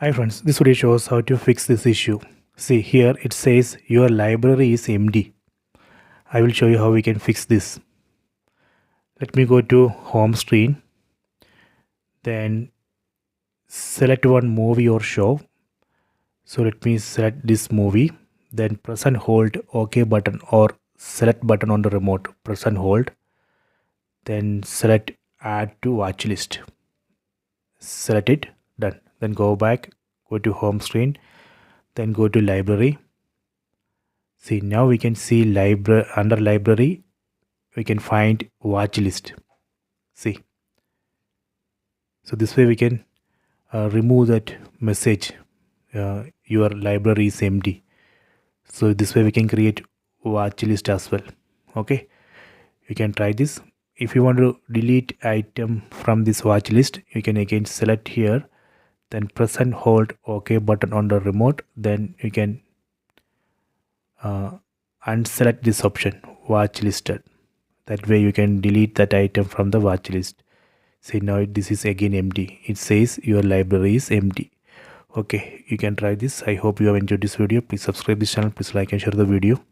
Hi friends, this video shows how to fix this issue. See here it says your library is empty. I will show you how we can fix this. Let me go to home screen. Then select one movie or show. So let me select this movie. Then press and hold OK button or select button on the remote. Press and hold. Then select add to watch list. Select it. Done. Then go back, go to home screen, then go to library. See, now we can see under library we can find watch list. See, so this way we can remove that message your library is empty. So this way we can create watch list as well. Okay, you can try this. If you want to delete item from this watch list, you can again select here, then press and hold OK button on the remote. Then you can unselect this option, watch listed. That way you can delete that item from the watch list. See, now this is again empty. It says your library is empty. Okay, you can try this. I hope you have enjoyed this video. Please subscribe this channel. Please like and share the video.